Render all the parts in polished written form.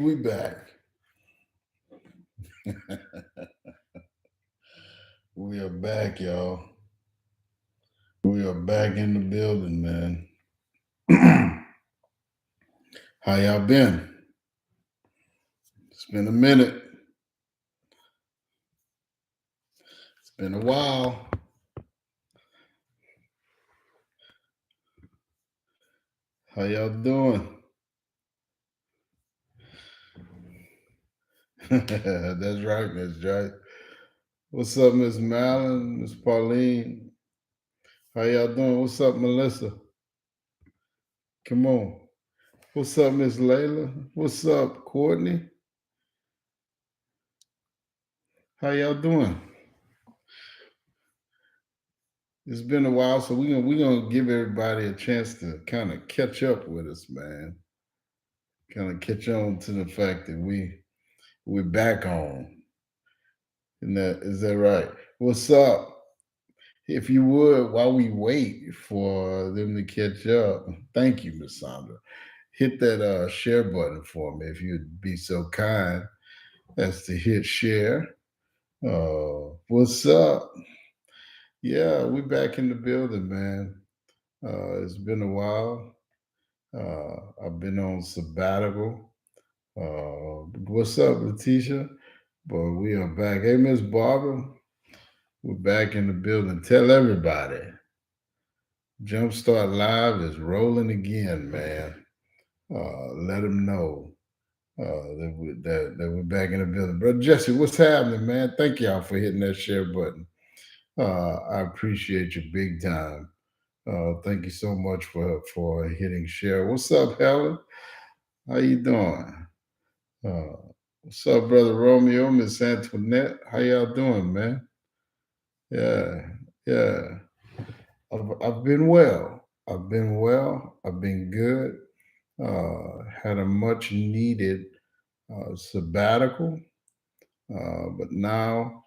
We back. We are back, y'all. We are back in the building, man. How y'all been? It's been a minute. It's been a while. How y'all doing? That's right, Miss Joy. What's up, Miss Malin, Miss Pauline? How y'all doing? What's up, Melissa? Come on. What's up, Miss Layla? What's up, Courtney? How y'all doing? It's been a while, so we're gonna give everybody a chance to kind of catch up with us, man. Kind of catch on to the fact that we're back on. And that is that right? What's up? If you would, while we wait for them to catch up, thank you, Miss Sandra. Hit that share button for me if you'd be so kind as to hit share. What's up? Yeah, we back in the building, man. It's been a while. I've been on sabbatical. What's up, Letitia? But we are back. Hey, Miss Barbara, we're back in the building. Tell everybody, Jumpstart Live is rolling again, man. Let them know that we're back in the building. Brother Jesse, what's happening, man? Thank y'all for hitting that share button. I appreciate you big time. Thank you so much for hitting share. What's up, Helen? How you doing? Uh, what's up, brother Romeo, Miss Antoinette? How y'all doing, man? Yeah, yeah. I've been well. I've been well. I've been good. Had a much needed sabbatical, but now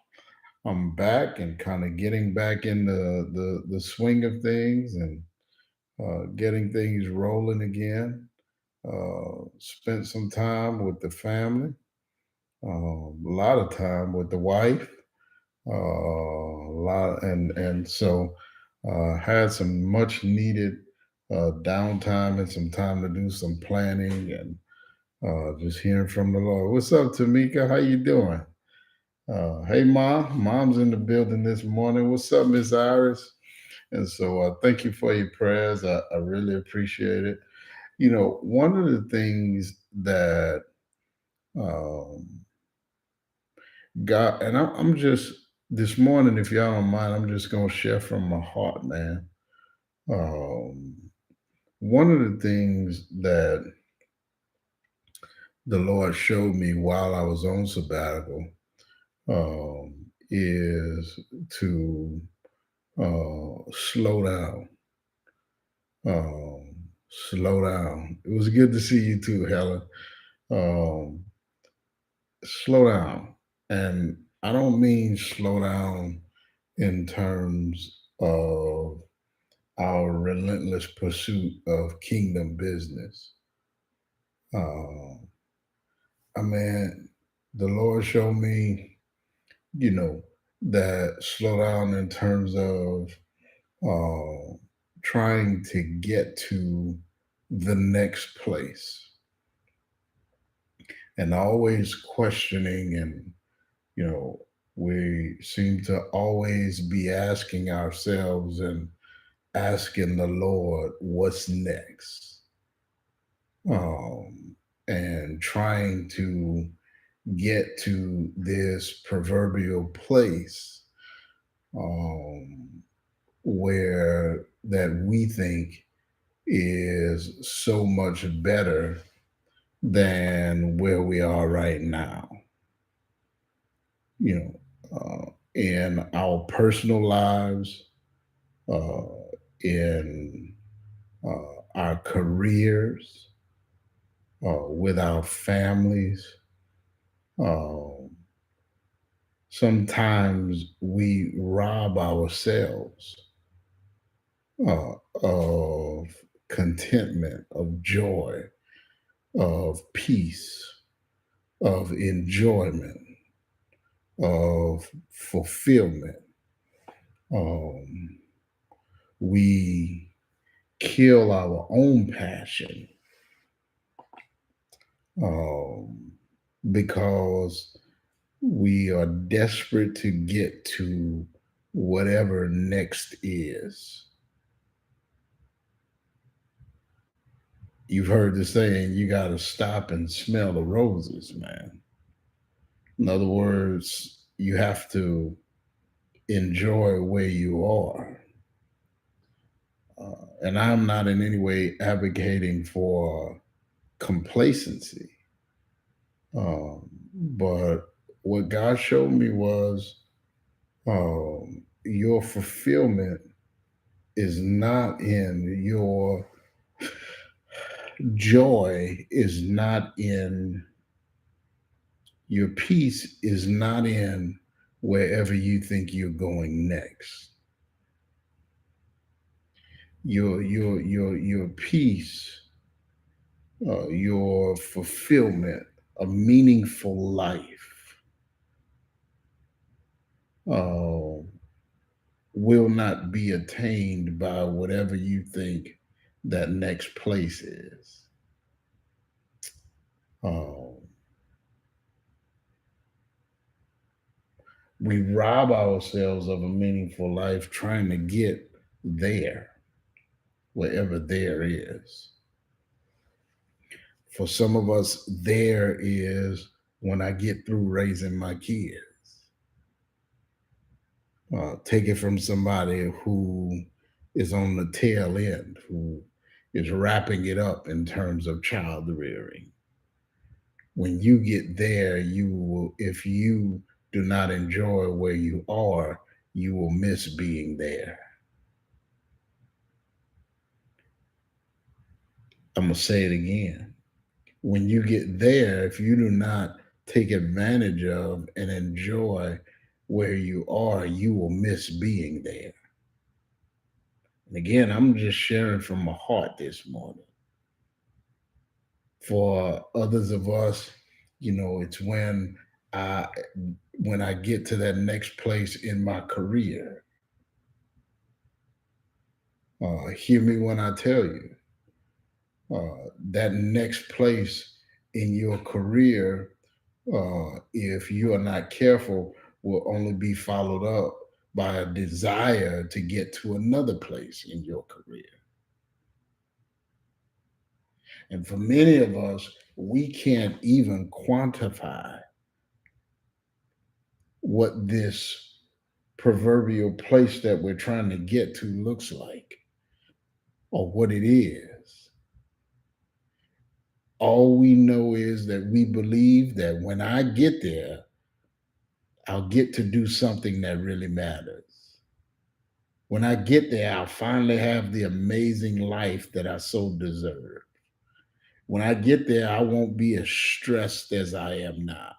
I'm back and kind of getting back in the swing of things and getting things rolling again. Spent some time with the family, a lot of time with the wife, a lot, and so had some much needed downtime and some time to do some planning and just hearing from the Lord. What's up, Tamika? How you doing? Hey, Mom. Mom's in the building this morning. What's up, Miss Iris? And so thank you for your prayers. I really appreciate it. You know, one of the things that um, God, and I'm just, this morning, if y'all don't mind, I'm just going to share from my heart, man. Um, one of the things that the Lord showed me while I was on sabbatical is to slow down. Slow down. It was good to see you too, Helen. Um, Slow down. And I don't mean slow down in terms of our relentless pursuit of kingdom business. Uh, I mean, the Lord showed me, you know, that slow down in terms of uh, trying to get to the next place and always questioning and, you know, we seem to always be asking ourselves and asking the Lord, what's next? And trying to get to this proverbial place um, where that we think is so much better than where we are right now. You know, in our personal lives, uh, in our careers, with our families. Uh, Sometimes we rob ourselves of contentment, of joy, of peace. of enjoyment, of fulfillment. Um, we kill our own passion um, because we are desperate to get to whatever next is. You've heard the saying, you got to stop and smell the roses, man. In other words, you have to enjoy where you are. And I'm not in any way advocating for complacency. But what God showed me was your fulfillment is not in your joy, is not in your peace, is not in wherever you think you're going next. Your peace, your fulfillment, a meaningful life uh, will not be attained by whatever you think that next place is. Uh, we rob ourselves of a meaningful life trying to get there, wherever there is. For some of us, there is when I get through raising my kids. Take it from somebody who is on the tail end, who is wrapping it up in terms of child rearing. When you get there, you will, if you do not enjoy where you are, you will miss being there. I'm going to say it again. When you get there, if you do not take advantage of and enjoy where you are, you will miss being there. And again, I'm just sharing from my heart this morning. For others of us, it's I when I get to that next place in my career. Hear me when I tell you, that next place in your career, if you are not careful, will only be followed up by a desire to get to another place in your career. And for many of us, we can't even quantify what this proverbial place that we're trying to get to looks like or what it is. All we know is that we believe that when I get there, I'll get to do something that really matters. When I get there, I'll finally have the amazing life that I so deserve. When I get there, I won't be as stressed as I am now.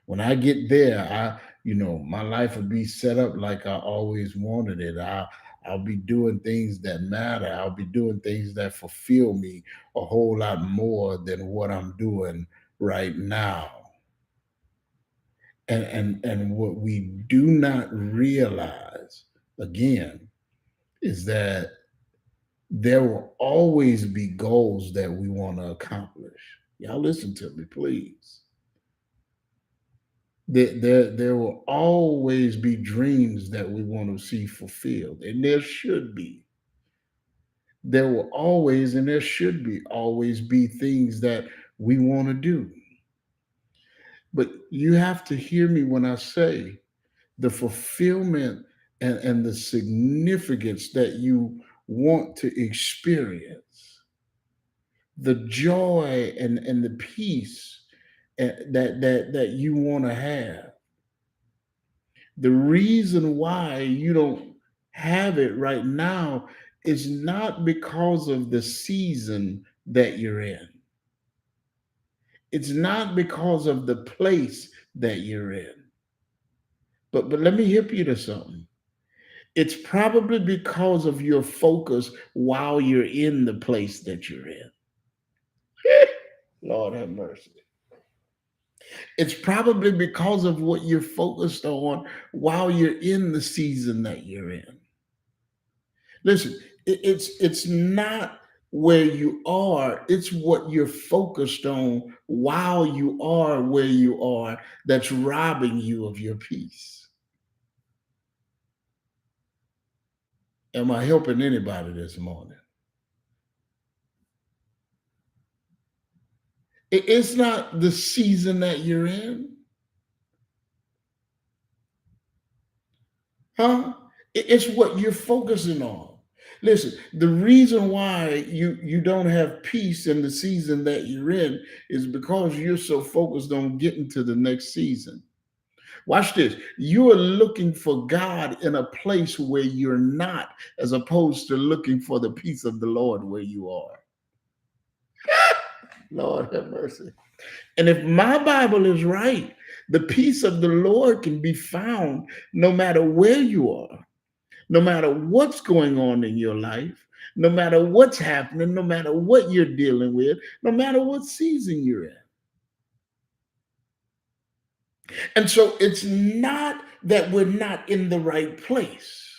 When I get there, my life will be set up like I always wanted it. I'll be doing things that matter. I'll be doing things that fulfill me a whole lot more than what I'm doing right now. And what we do not realize again is that there will always be goals that we want to accomplish. Y'all listen to me, please. There will always be dreams that we want to see fulfilled, and there should be. There will always, and there should be always be things that we want to do. But you have to hear me when I say the fulfillment and the significance that you want to experience, the joy and the peace that you want to have. The reason why you don't have it right now is not because of the season that you're in. It's not because of the place that you're in. But let me hip you to something. It's probably because of your focus while you're in the place that you're in. Lord have mercy. It's probably because of what you're focused on while you're in the season that you're in. Listen, it's not where you are, it's what you're focused on while you are where you are that's robbing you of your peace. Am I helping anybody this morning? It's not the season that you're in, huh? It's what you're focusing on. Listen, the reason why you don't have peace in the season that you're in is because you're so focused on getting to the next season. Watch this. You are looking for God in a place where you're not, as opposed to looking for the peace of the Lord where you are. Lord have mercy. And if my Bible is right, the peace of the Lord can be found no matter where you are, no matter what's going on in your life, no matter what's happening, no matter what you're dealing with, no matter what season you're in. And so it's not that we're not in the right place.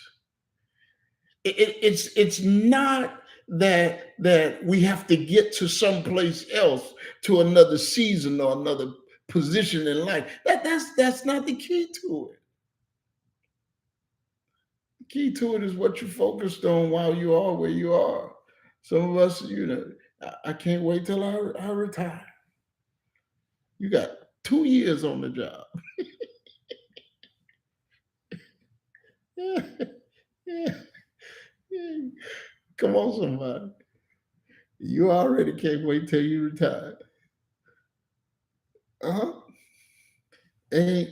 It's not that we have to get to someplace else, to another season or another position in life. That's not the key to it. The key to it is what you focused on while you are where you are. Some of us, I can't wait till I retire. You got 2 years on the job. Come on, somebody. You already can't wait till you retire. Uh-huh. Ain't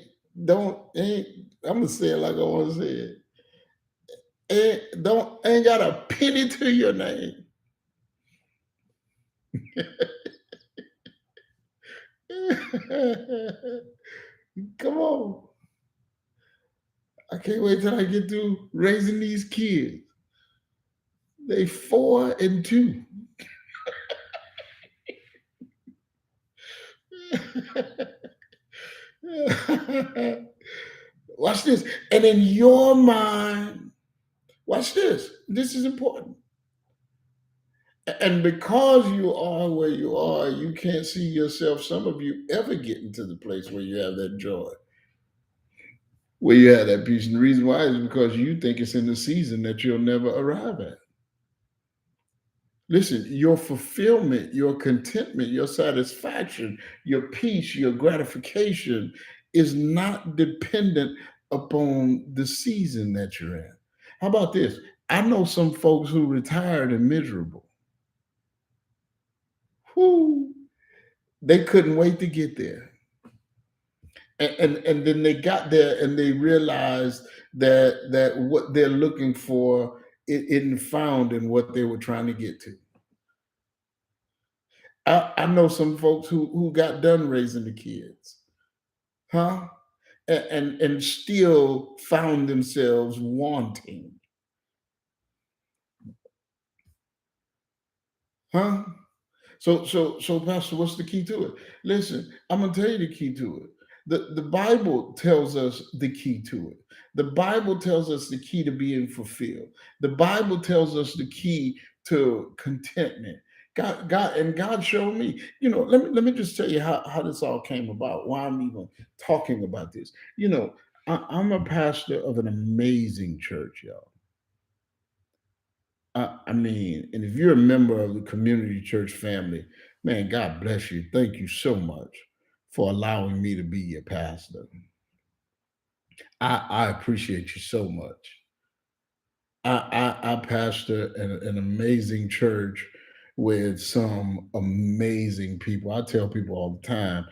ain't I'm gonna say it like I want to say it. Ain't got a penny to your name. Come on. I can't wait till I get through raising these kids. They 4 and 2. Watch this. And in your mind, watch this. This is important. And because you are where you are, you can't see yourself, some of you, ever getting to the place where you have that joy, where you have that peace. And the reason why is because you think it's in the season that you'll never arrive at. Listen, your fulfillment, your contentment, your satisfaction, your peace, your gratification is not dependent upon the season that you're in. How about this? I know some folks who retired and miserable. Whoo, they couldn't wait to get there. And then they got there and they realized that what they're looking for it isn't found in what they were trying to get to. I know some folks who got done raising the kids, huh? And still found themselves wanting, huh? So, Pastor, what's the key to it? Listen, I'm gonna tell you the key to it. The Bible tells us the key to it. The Bible tells us the key to being fulfilled. The Bible tells us the key to contentment. God showed me. Let me just tell you how this all came about. Why I'm even talking about this. I'm a pastor of an amazing church, y'all. I mean, and if you're a member of the community church family, man, God bless you. Thank you so much for allowing me to be your pastor. I appreciate you so much. I pastor an amazing church with some amazing people. I tell people all the time,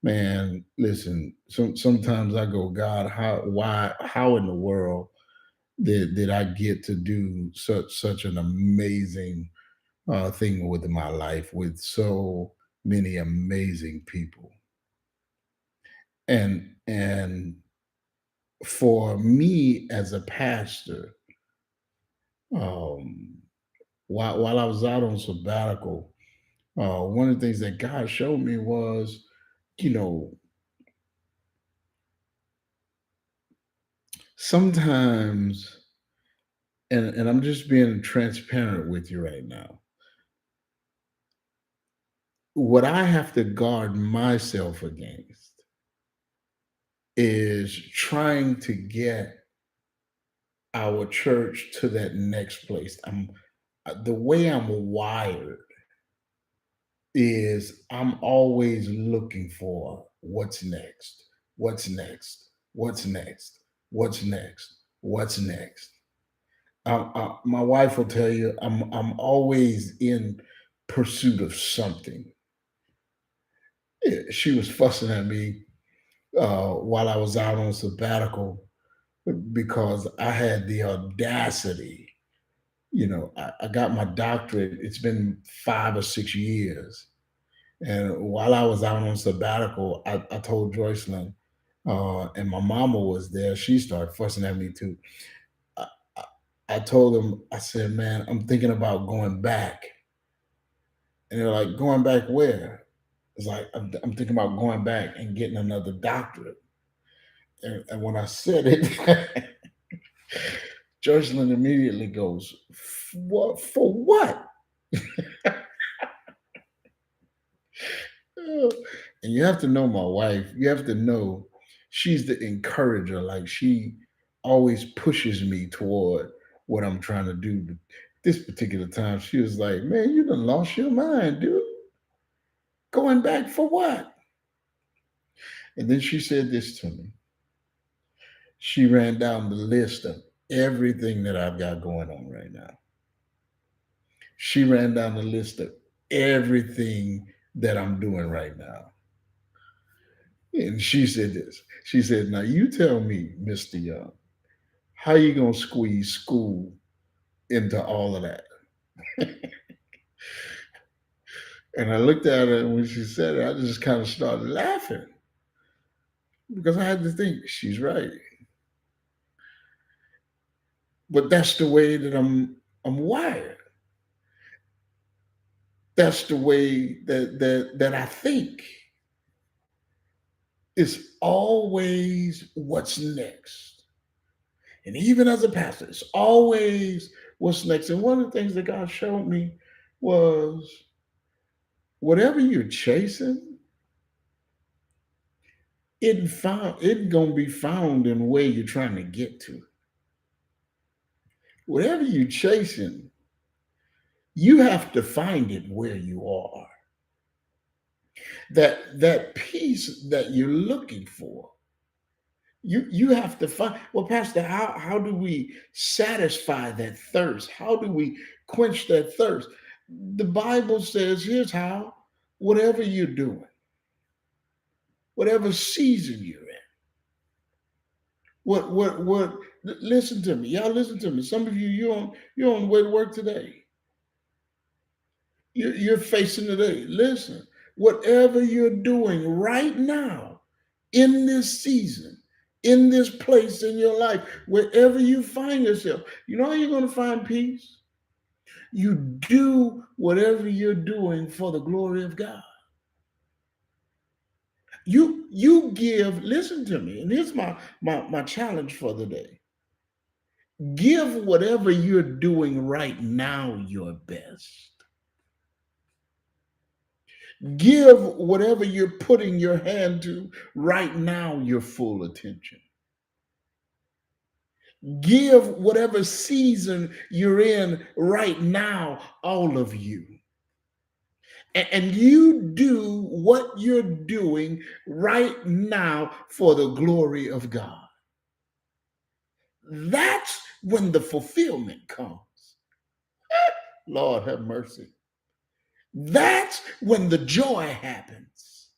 man, listen, sometimes I go, God, how in the world did I get to do such an amazing thing with my life with so many amazing people. And for me as a pastor, um, while I was out on sabbatical, one of the things that God showed me was, you know, sometimes, and I'm just being transparent with you right now, what I have to guard myself against is trying to get our church to that next place. The way I'm wired is I'm always looking for what's next, what's next, what's next, what's next, what's next. My wife will tell you I'm always in pursuit of something. Yeah, she was fussing at me while I was out on sabbatical because I had the audacity. I got my doctorate. It's been 5 or 6 years. And while I was out on sabbatical, I told Joycelyn, and my mama was there. She started fussing at me too. I, I, I told them, I said, man, I'm thinking about going back. And they're like, going back where? It's like, I'm thinking about going back and getting another doctorate. And when I said it, Joycelyn immediately goes, what, for what? And you have to know my wife. You have to know she's the encourager. Like she always pushes me toward what I'm trying to do. But this particular time, she was like, "Man, you done lost your mind, dude. Going back for what?" And then she said this to me. She ran down the list of everything that I've got going on right now. She ran down the list of everything that I'm doing right now. And she said this. She said, "Now you tell me, Mr. Young, how you gonna squeeze school into all of that?" And I looked at her, and when she said it, I just kind of started laughing because I had to think she's right. But that's the way that I'm wired. That's the way that I think. It's always what's next. And even as a pastor, it's always what's next. And one of the things that God showed me was whatever you're chasing, it gonna be found in where you're trying to get to. Whatever you're chasing, you have to find it where you are. That peace that you're looking for, you have to find. Well, Pastor, how do we satisfy that thirst? How do we quench that thirst? The Bible says, here's how: whatever you're doing, whatever season you're in, what listen to me. Y'all listen to me. Some of you, you're on the way to work today. You're facing today. Listen, whatever you're doing right now, in this season, in this place in your life, wherever you find yourself, you know how you're going to find peace? You do whatever you're doing for the glory of God. You give, listen to me, and here's my challenge for the day. Give whatever you're doing right now your best. Give whatever you're putting your hand to right now your full attention. Give whatever season you're in right now all of you. And you do what you're doing right now for the glory of God. That's when the fulfillment comes. Lord have mercy. That's when the joy happens.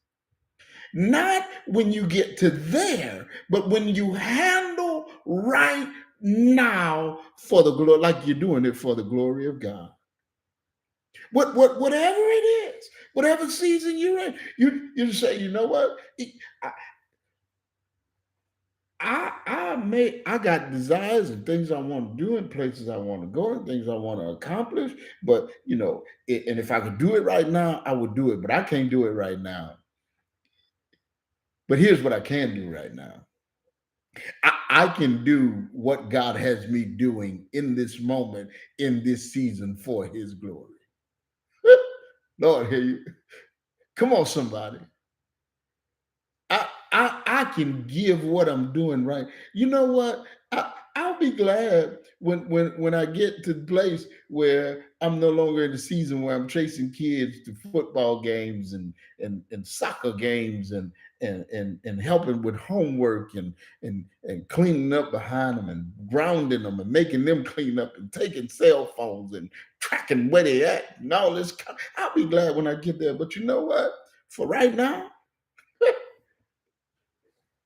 Not when you get to there, but when you handle right now for the glory, like you're doing it for the glory of God. Whatever it is, whatever season you're in, you say, you know what? I I got desires and things I want to do and places I want to go and things I want to accomplish. But and if I could do it right now, I would do it. But I can't do it right now. But here's what I can do right now. I can do what God has me doing in this moment, in this season for his glory. Lord, hear you. Come on, somebody. I can give what I'm doing right. You know what? I'll be glad when I get to the place where I'm no longer in the season where I'm chasing kids to football games and soccer games and helping with homework and cleaning up behind them and grounding them and making them clean up and taking cell phones and tracking where they at and all this. I'll be glad when I get there. But you know what? For right now,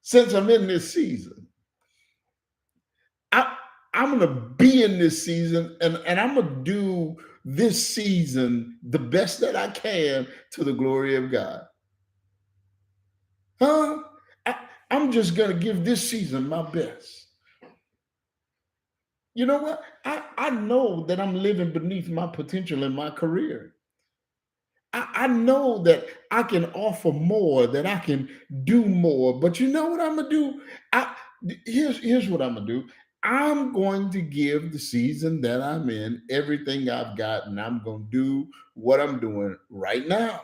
since I'm in this season, I, I'm gonna be in this season and I'm gonna do this season the best that I can to the glory of God. Huh? I, I'm just gonna give this season my best. You know what? I know that I'm living beneath my potential in my career. I know that I can offer more, that I can do more. But you know what I'm gonna do? I here's what I'm gonna do. I'm going to give the season that I'm in everything I've got, and I'm gonna do what I'm doing right now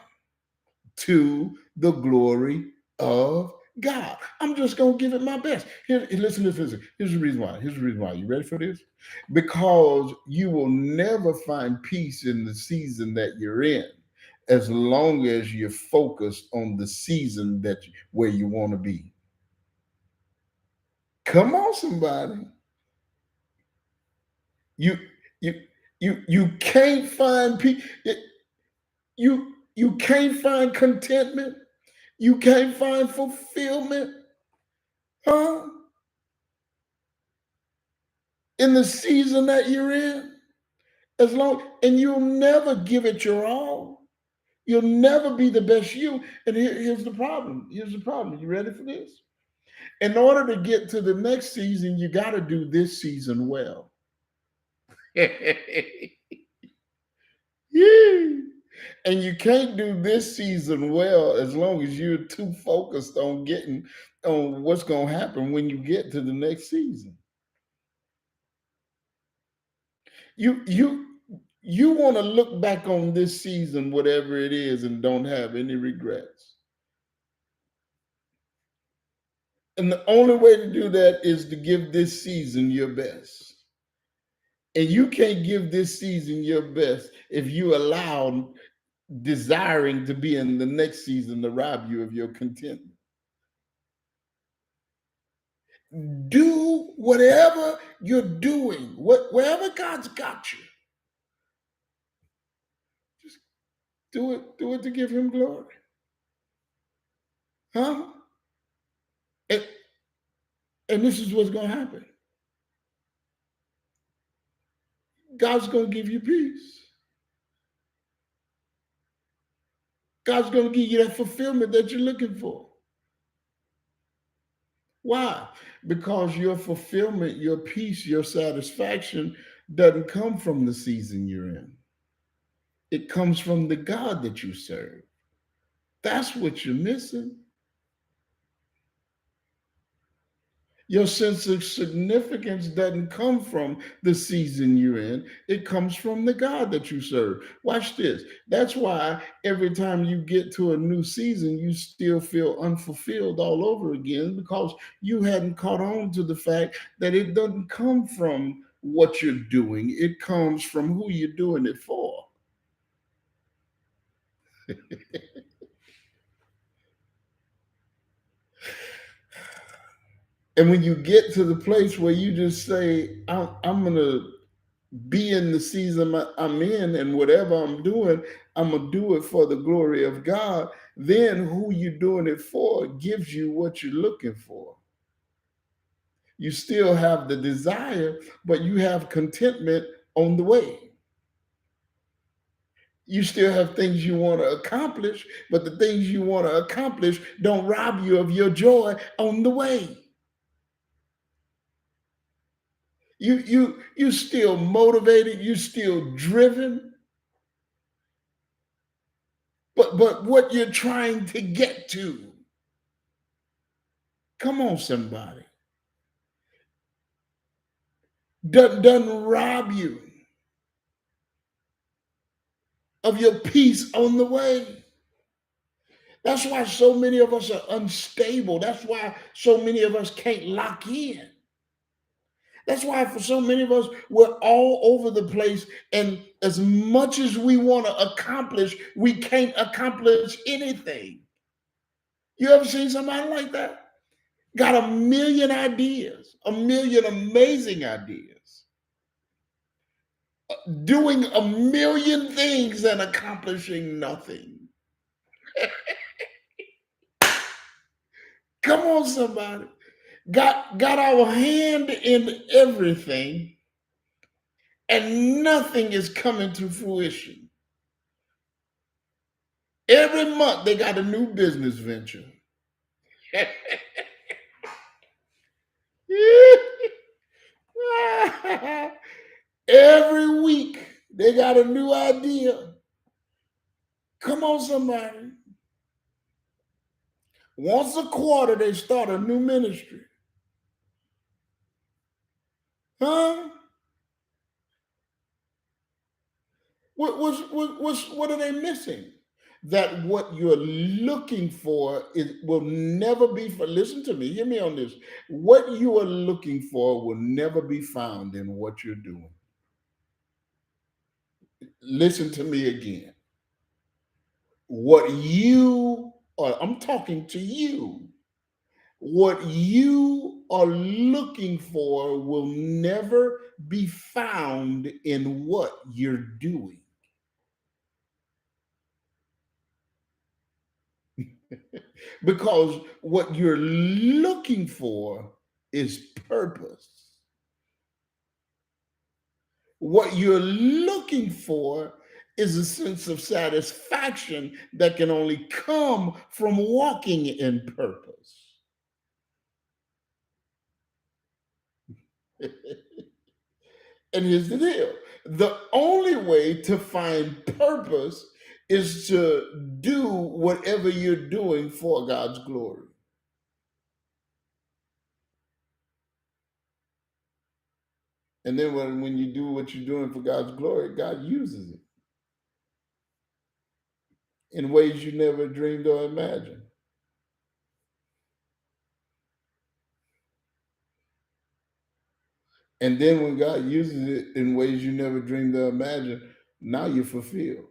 to the glory of God. I'm just gonna give it my best. Here, listen, listen. Here's the reason why. Here's the reason why. You ready for this? Because you will never find peace in the season that you're in, as long as you're focused on the season where you want to be. Come on, somebody. You you you can't find peace. You can't find contentment. You can't find fulfillment, huh? In the season that you're in, as long and you'll never give it your all. You'll never be the best you. And here's the problem. Here's the problem. You ready for this? In order to get to the next season, you got to do this season well. Yeah. And you can't do this season well as long as you're too focused on getting on what's going to happen when you get to the next season. You you want to look back on this season, whatever it is, and don't have any regrets. And the only way to do that is to give this season your best. And you can't give this season your best if you allow desiring to be in the next season to rob you of your contentment. Do whatever you're doing, wherever God's got you, just do it to give him glory. Huh? And, and this is what's going to happen. God's going to give you peace. God's going to give you that fulfillment that you're looking for. Why? Because your fulfillment, your peace, your satisfaction doesn't come from the season you're in. It comes from the God that you serve. That's what you're missing. Your sense of significance doesn't come from the season you're in. It comes from the God that you serve. Watch this. That's why every time you get to a new season, you still feel unfulfilled all over again because you hadn't caught on to the fact that it doesn't come from what you're doing, it comes from who you're doing it for. And when you get to the place where you just say, I'm going to be in the season I'm in, and whatever I'm doing, I'm going to do it for the glory of God, then who you're doing it for gives you what you're looking for. You still have the desire, but you have contentment on the way. You still have things you want to accomplish, but the things you want to accomplish don't rob you of your joy on the way. You still motivated, you still driven, but what you're trying to get to. Come on, somebody. doesn't rob you of your peace on the way. That's why so many of us are unstable. That's why so many of us can't lock in. That's why for so many of us, we're all over the place. And as much as we want to accomplish, we can't accomplish anything. You ever seen somebody like that? Got a million ideas, a million amazing ideas, doing a million things and accomplishing nothing. Come on, somebody. Got our hand in everything, and nothing is coming to fruition. Every month they got a new business venture. Every week they got a new idea. Come on, somebody. Once a quarter they start a new ministry. Huh? What are they missing? That what you're looking for will never be for. Listen to me, hear me on this. What you are looking for will never be found in what you're doing. Listen to me again. What you are, I'm talking to you. What you are looking for will never be found in what you're doing. Because what you're looking for is purpose. What you're looking for is a sense of satisfaction that can only come from walking in purpose. And here's the deal: the only way to find purpose is to do whatever you're doing for God's glory. And then when you do what you're doing for God's glory, God uses it in ways you never dreamed or imagined. And then when God uses it in ways you never dreamed or imagined, now you're fulfilled.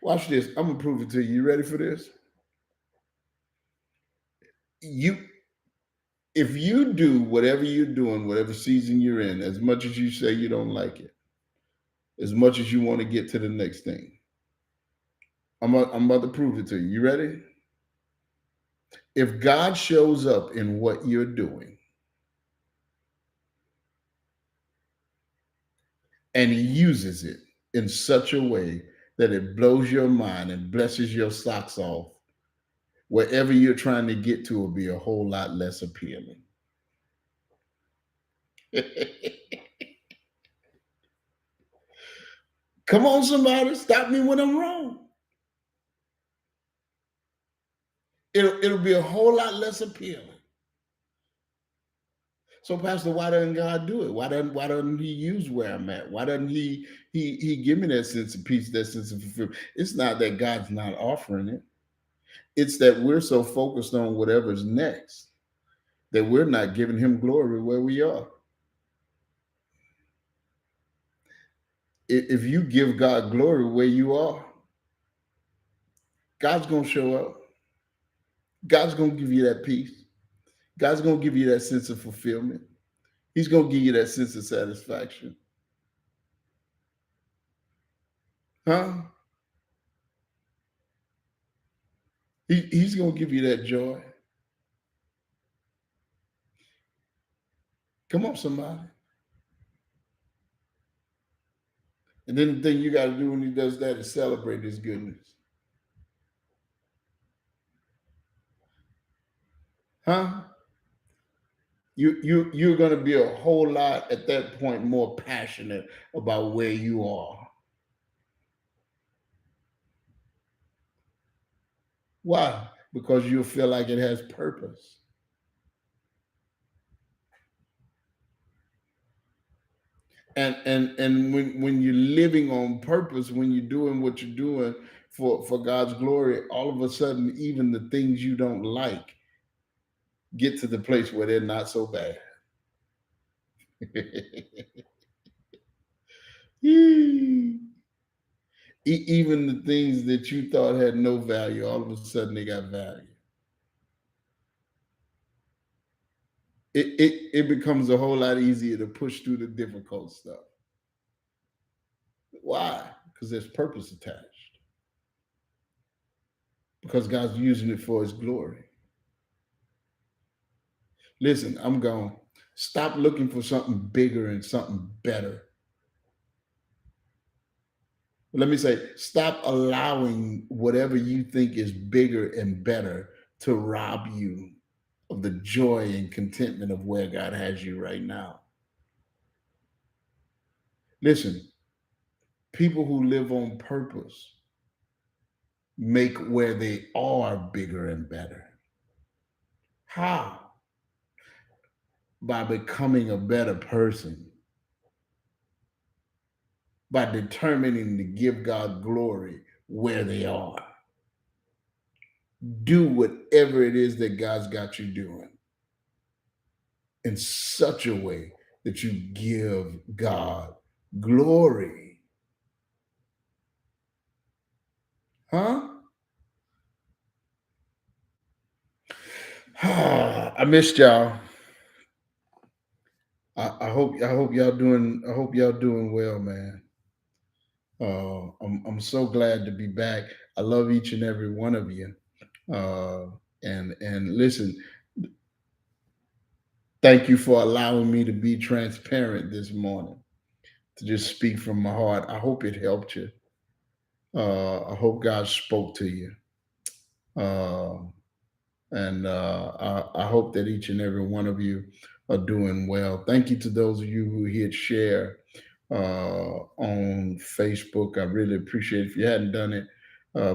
Watch this. I'm gonna prove it to you. You ready for this? You If you do whatever you're doing, whatever season you're in, as much as you say you don't like it, as much as you want to get to the next thing, I'm about to prove it to you. You ready? If God shows up in what you're doing and he uses it in such a way that it blows your mind and blesses your socks off, wherever you're trying to get to will be a whole lot less appealing. Come on, somebody, stop me when I'm wrong. It'll be a whole lot less appealing. So, Pastor, why doesn't God do it? Why doesn't He use where I'm at? Why doesn't He give me that sense of peace, that sense of fulfillment? It's not that God's not offering it. It's that we're so focused on whatever's next that we're not giving Him glory where we are. If you give God glory where you are, God's gonna show up. God's gonna give you that peace. God's gonna give you that sense of fulfillment. He's gonna give you that sense of satisfaction. Huh? He's gonna give you that joy. Come on, somebody. And then the thing you got to do when he does that is celebrate his goodness. Huh? You're going to be a whole lot at that point more passionate about where you are. Why? Because you'll feel like it has purpose. And when you're living on purpose, when you're doing what you're doing for God's glory, all of a sudden, even the things you don't like get to the place where they're not so bad. Even the things that you thought had no value, all of a sudden they got value. It becomes a whole lot easier to push through the difficult stuff. Why? Because there's purpose attached. Because God's using it for his glory. Listen, I'm gone. Stop looking for something bigger and something better. Let me say, stop allowing whatever you think is bigger and better to rob you of the joy and contentment of where God has you right now. Listen, people who live on purpose make where they are bigger and better. How? By becoming a better person, by determining to give God glory where they are. Do whatever it is that God's got you doing in such a way that you give God glory. Huh? I missed y'all. I hope y'all doing well, man. I'm so glad to be back. I love each and every one of you. Uh, and listen, thank you for allowing me to be transparent this morning, to just speak from my heart. I hope it helped you. I hope God spoke to you. Uh, and I hope that each and every one of you are doing well. Thank you to those of you who hit share on Facebook. I really appreciate it. If you hadn't done it,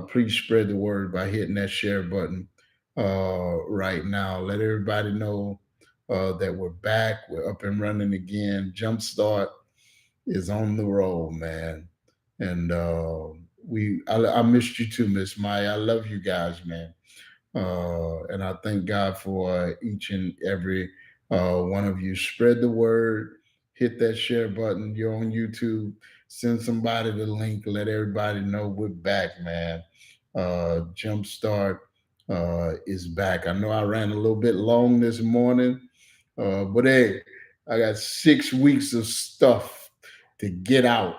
please spread the word by hitting that share button right now. Let everybody know that we're back. We're up and running again. Jumpstart is on the roll, man. And I missed you too, Miss Maya. I love you guys, man. And I thank God for each and every one of you. Spread the word, hit that share button. You're on YouTube. Send somebody the link. Let everybody know we're back, man. Jumpstart is back. I know I ran a little bit long this morning, but hey, I got 6 weeks of stuff to get out.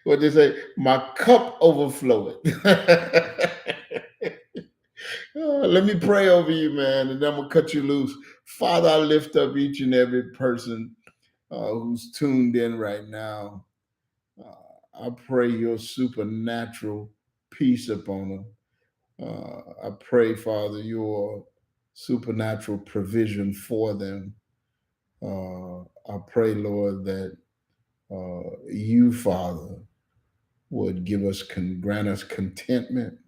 What they say, my cup overflowing. Let me pray over you, man, and then I'm gonna cut you loose. Father, I lift up each and every person who's tuned in right now. I pray your supernatural peace upon them. I pray, Father, your supernatural provision for them. I pray, Lord, that you, Father, would grant us contentment,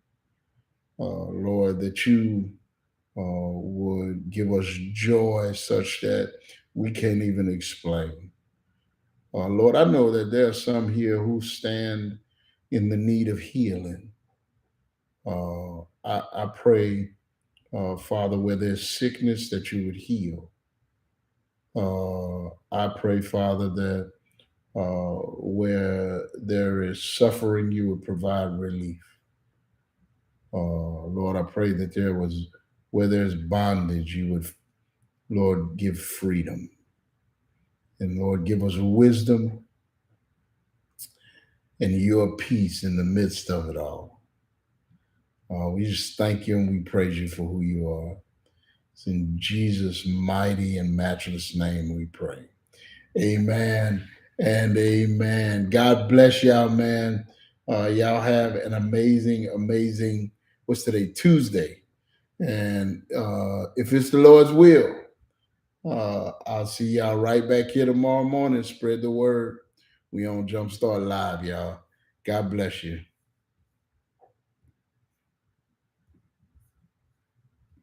Lord, that you would give us joy such that we can't even explain. Lord, I know that there are some here who stand in the need of healing. I pray, Father, where there's sickness, that you would heal. I pray, Father, that where there is suffering, you would provide relief. Lord, I pray that where there's bondage, you would, Lord, give freedom. And Lord, give us wisdom and your peace in the midst of it all. We just thank you and we praise you for who you are. It's in Jesus' mighty and matchless name we pray. Amen and amen. God bless y'all, man. Y'all have an amazing, what's today? Tuesday. And if it's the Lord's will, I'll see y'all right back here tomorrow morning. Spread the word. We on Jumpstart Live, y'all. God bless you.